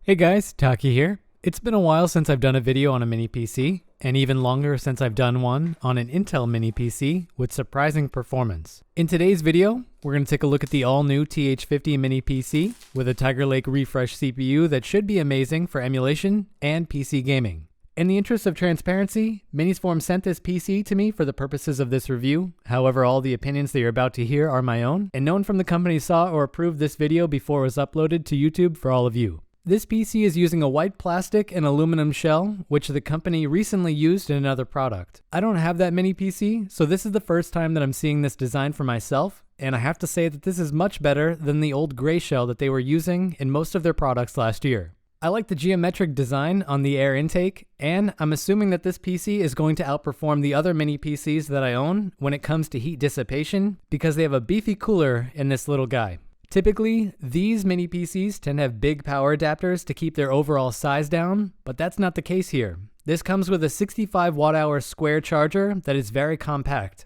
Hey guys, Taki here. It's been a while since I've done a video on a mini PC, and even longer since I've done one on an Intel mini PC with surprising performance. In today's video, we're going to take a look at the all-new TH50 mini PC with a Tiger Lake refresh CPU that should be amazing for emulation and PC gaming. In the interest of transparency, Minisforum sent this PC to me for the purposes of this review. However, all the opinions that you're about to hear are my own, and no one from the company saw or approved this video before it was uploaded to YouTube for all of you. This PC is using a white plastic and aluminum shell, which the company recently used in another product. I don't have that mini PC, so this is the first time that I'm seeing this design for myself, and I have to say that this is much better than the old gray shell that they were using in most of their products last year. I like the geometric design on the air intake, and I'm assuming that this PC is going to outperform the other mini PCs that I own when it comes to heat dissipation, because they have a beefy cooler in this little guy. Typically, these mini PCs tend to have big power adapters to keep their overall size down, but that's not the case here. This comes with a 65 watt-hour square charger that is very compact.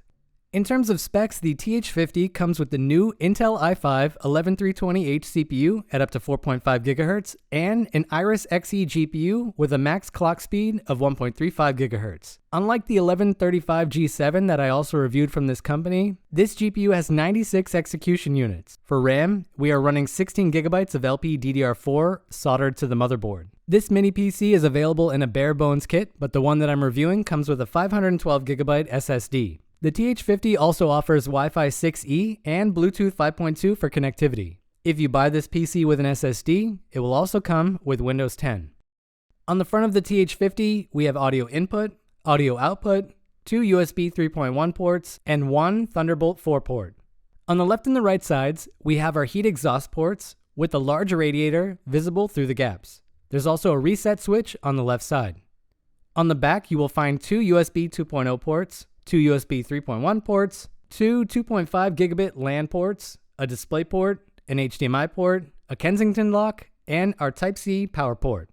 In terms of specs, the TH50 comes with the new Intel i5 11320H CPU at up to 4.5 GHz and an Iris Xe GPU with a max clock speed of 1.35 GHz. Unlike the 1135G7 that I also reviewed from this company, this GPU has 96 execution units. For RAM, we are running 16 GB of LPDDR4 soldered to the motherboard. This mini PC is available in a bare bones kit, but the one that I'm reviewing comes with a 512 GB SSD. The TH50 also offers Wi-Fi 6E and Bluetooth 5.2 for connectivity. If you buy this PC with an SSD, it will also come with Windows 10. On the front of the TH50, we have audio input, audio output, 2 USB 3.1 ports, and 1 Thunderbolt 4 port. On the left and the right sides, we have our heat exhaust ports with a large radiator visible through the gaps. There's also a reset switch on the left side. On the back, you will find 2 USB 2.0 ports, 2 USB 3.1 ports, 2 2.5 gigabit LAN ports, a display port, an HDMI port, a Kensington lock, and our Type-C power port.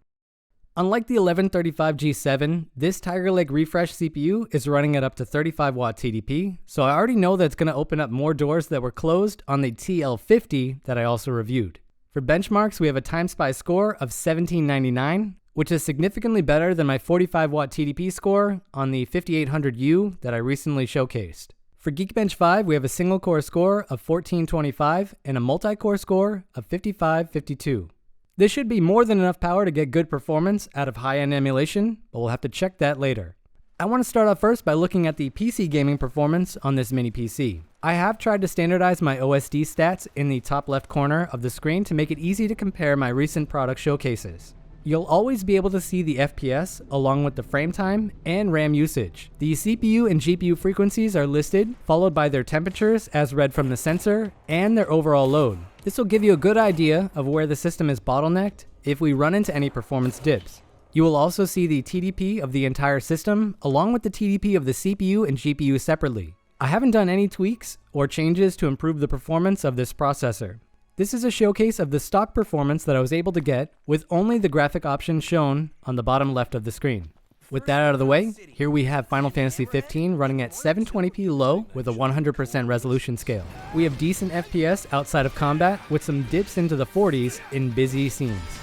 Unlike the 1135G7, this Tiger Lake refresh CPU is running at up to 35 watt TDP, so I already know that it's going to open up more doors that were closed on the TL50 that I also reviewed. For benchmarks, we have a TimeSpy score of 1799, which is significantly better than my 45 watt TDP score on the 5800U that I recently showcased. For Geekbench 5, we have a single core score of 1425 and a multi-core score of 5552. This should be more than enough power to get good performance out of high-end emulation, but we'll have to check that later. I want to start off first by looking at the PC gaming performance on this mini PC. I have tried to standardize my OSD stats in the top left corner of the screen to make it easy to compare my recent product showcases. You'll always be able to see the FPS along with the frame time and RAM usage. The CPU and GPU frequencies are listed, followed by their temperatures as read from the sensor and their overall load. This will give you a good idea of where the system is bottlenecked if we run into any performance dips. You will also see the TDP of the entire system along with the TDP of the CPU and GPU separately. I haven't done any tweaks or changes to improve the performance of this processor. This is a showcase of the stock performance that I was able to get with only the graphic options shown on the bottom left of the screen. With that out of the way, here we have Final Fantasy 15 running at 720p low with a 100% resolution scale. We have decent FPS outside of combat with some dips into the 40s in busy scenes.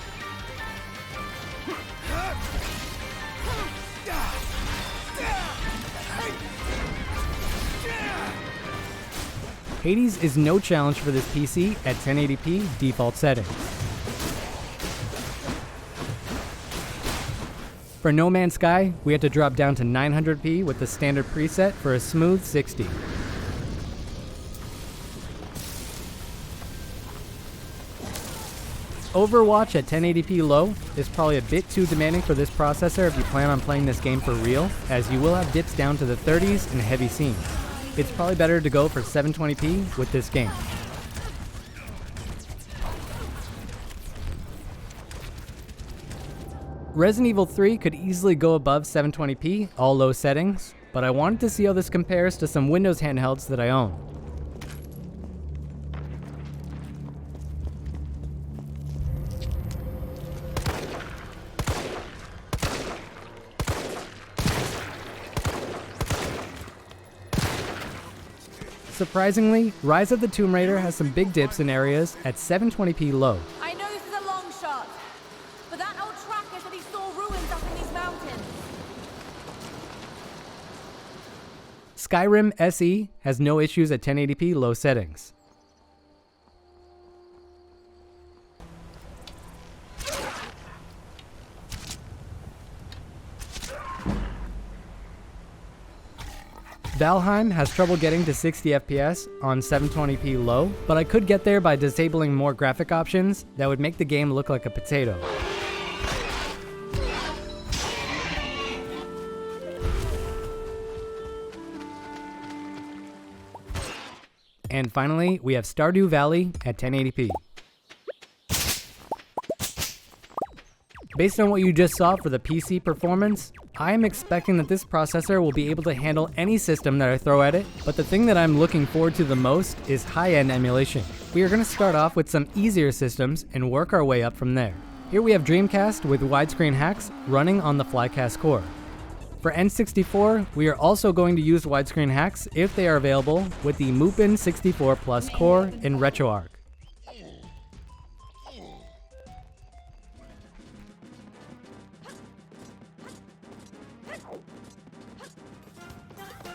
Hades is no challenge for this PC at 1080p default settings. For No Man's Sky, we had to drop down to 900p with the standard preset for a smooth 60. Overwatch at 1080p low is probably a bit too demanding for this processor if you plan on playing this game for real, as you will have dips down to the 30s in heavy scenes. It's probably better to go for 720p with this game. Resident Evil 3 could easily go above 720p, all low settings, but I wanted to see how this compares to some Windows handhelds that I own. Surprisingly, Rise of the Tomb Raider has some big dips in areas at 720p low. I know this is a long shot, but Skyrim SE has no issues at 1080p low settings. Valheim has trouble getting to 60 FPS on 720p low, but I could get there by disabling more graphic options that would make the game look like a potato. And finally, we have Stardew Valley at 1080p. Based on what you just saw for the PC performance, I am expecting that this processor will be able to handle any system that I throw at it, but the thing that I'm looking forward to the most is high-end emulation. We are going to start off with some easier systems and work our way up from there. Here we have Dreamcast with widescreen hacks running on the Flycast core. For N64, we are also going to use widescreen hacks if they are available with the Mupen 64 Plus core in RetroArch.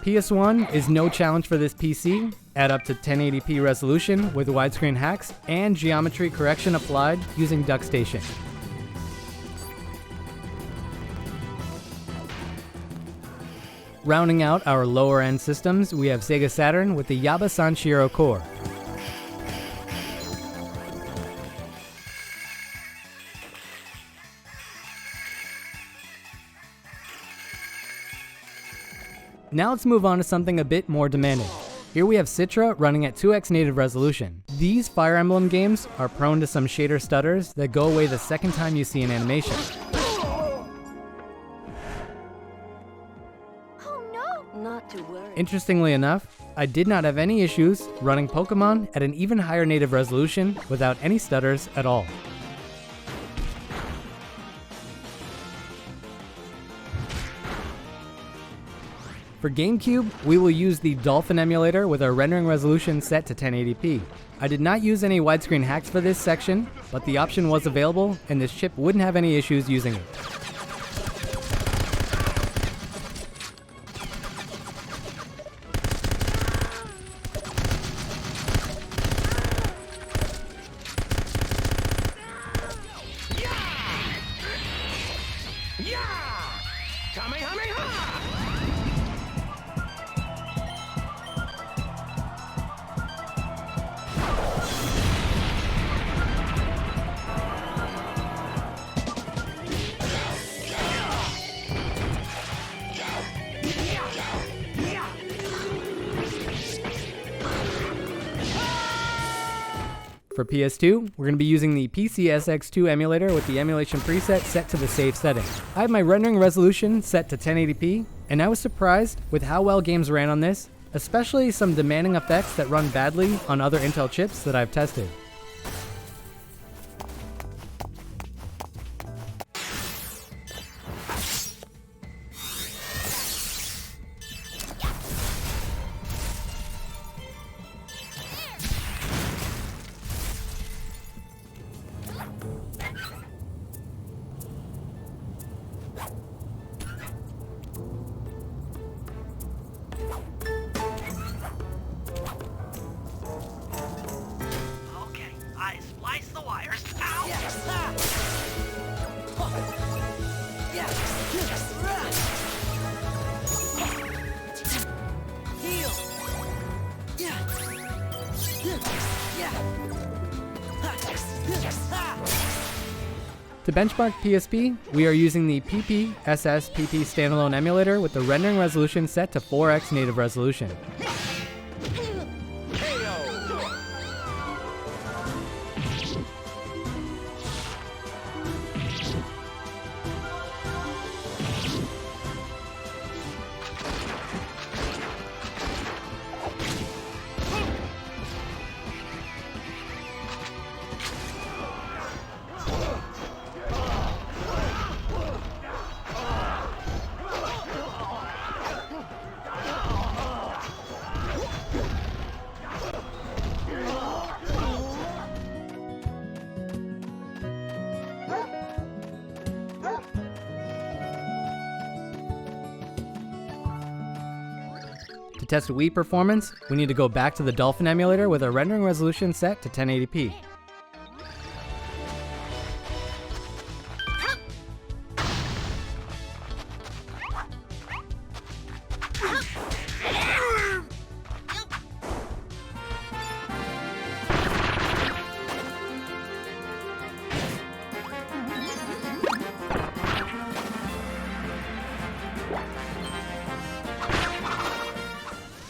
PS1 is no challenge for this PC, at up to 1080p resolution with widescreen hacks and geometry correction applied using DuckStation. Rounding out our lower end systems, we have Sega Saturn with the Yaba Sanshiro core. Now let's move on to something a bit more demanding. Here we have Citra running at 2x native resolution. These Fire Emblem games are prone to some shader stutters that go away the second time you see an animation. Interestingly enough, I did not have any issues running Pokemon at an even higher native resolution without any stutters at all. For GameCube, we will use the Dolphin emulator with our rendering resolution set to 1080p. I did not use any widescreen hacks for this section, but the option was available and this chip wouldn't have any issues using it. For PS2, we're going to be using the PCSX2 emulator with the emulation preset set to the safe setting. I have my rendering resolution set to 1080p, and I was surprised with how well games ran on this, especially some demanding effects that run badly on other Intel chips that I've tested. To benchmark PSP, we are using the PP standalone emulator with the rendering resolution set to 4x native resolution. test Wii performance, we need to go back to the Dolphin emulator with our rendering resolution set to 1080p.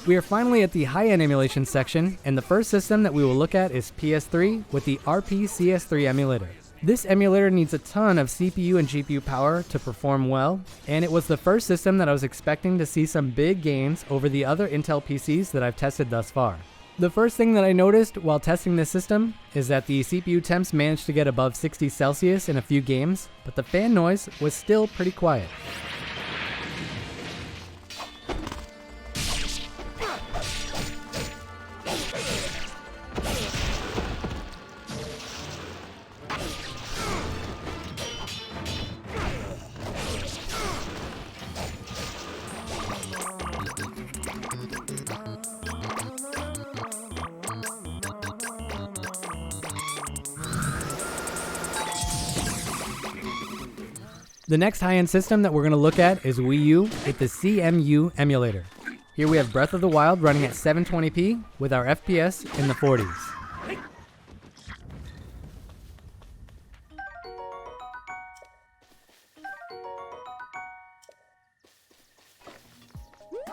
We are finally at the high-end emulation section, and the first system that we will look at is PS3 with the RPCS3 emulator. This emulator needs a ton of CPU and GPU power to perform well, and it was the first system that I was expecting to see some big gains over the other Intel PCs that I've tested thus far. The first thing that I noticed while testing this system is that the CPU temps managed to get above 60 Celsius in a few games, but the fan noise was still pretty quiet. The next high-end system that we're going to look at is Wii U with the CMU emulator. Here we have Breath of the Wild running at 720p with our FPS in the 40s.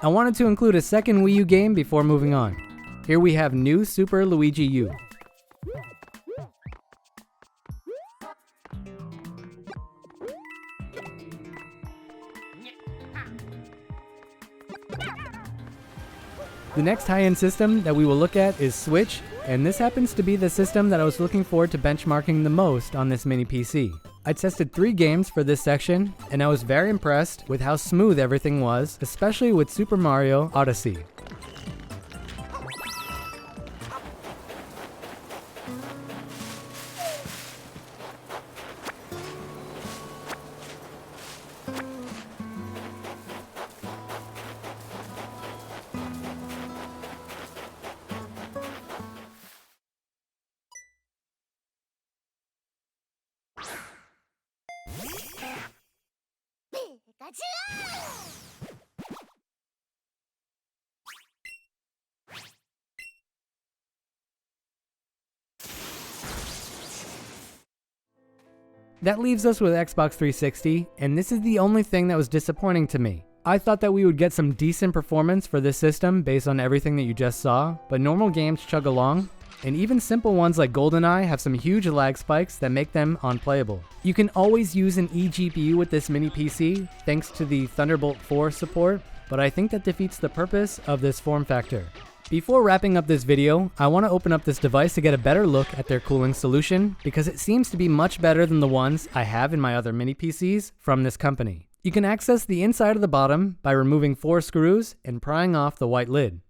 I wanted to include a second Wii U game before moving on. Here we have New Super Luigi U. The next high-end system that we will look at is Switch, and this happens to be the system that I was looking forward to benchmarking the most on this mini PC. I tested 3 games for this section, and I was very impressed with how smooth everything was, especially with Super Mario Odyssey. That leaves us with Xbox 360, and this is the only thing that was disappointing to me. I thought that we would get some decent performance for this system based on everything that you just saw, but normal games chug along, and even simple ones like GoldenEye have some huge lag spikes that make them unplayable. You can always use an eGPU with this mini PC thanks to the Thunderbolt 4 support, but I think that defeats the purpose of this form factor. Before wrapping up this video, I want to open up this device to get a better look at their cooling solution because it seems to be much better than the ones I have in my other mini PCs from this company. You can access the inside of the bottom by removing 4 screws and prying off the white lid.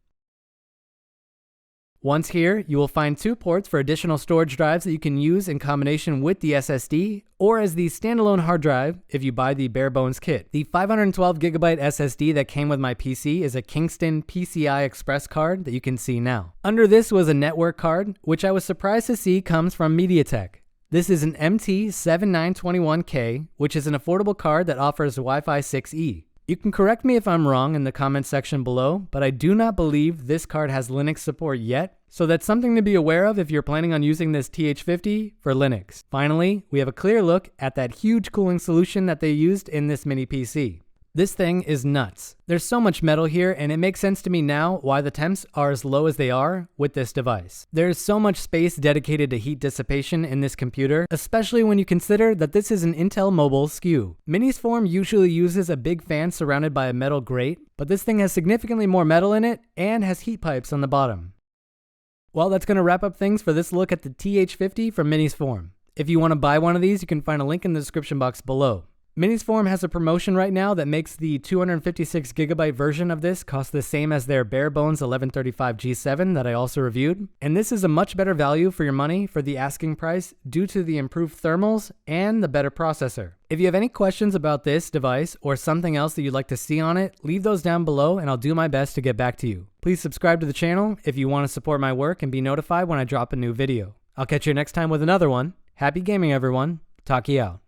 Once here, you will find 2 ports for additional storage drives that you can use in combination with the SSD or as the standalone hard drive if you buy the bare bones kit. The 512GB SSD that came with my PC is a Kingston PCI Express card that you can see now. Under this was a network card, which I was surprised to see comes from MediaTek. This is an MT7921K, which is an affordable card that offers Wi-Fi 6E. You can correct me if I'm wrong in the comments section below, but I do not believe this card has Linux support yet, so that's something to be aware of if you're planning on using this TH50 for Linux. Finally, we have a clear look at that huge cooling solution that they used in this mini PC. This thing is nuts. There's so much metal here, and it makes sense to me now why the temps are as low as they are with this device. There's so much space dedicated to heat dissipation in this computer, especially when you consider that this is an Intel mobile SKU. Minisforum usually uses a big fan surrounded by a metal grate, but this thing has significantly more metal in it and has heat pipes on the bottom. Well, that's going to wrap up things for this look at the TH50 from Minisforum. If you want to buy one of these, you can find a link in the description box below. Minisforum has a promotion right now that makes the 256GB version of this cost the same as their bare bones 1135 G7 that I also reviewed. And this is a much better value for your money for the asking price due to the improved thermals and the better processor. If you have any questions about this device or something else that you'd like to see on it, leave those down below and I'll do my best to get back to you. Please subscribe to the channel if you want to support my work and be notified when I drop a new video. I'll catch you next time with another one. Happy gaming, everyone. Taki out.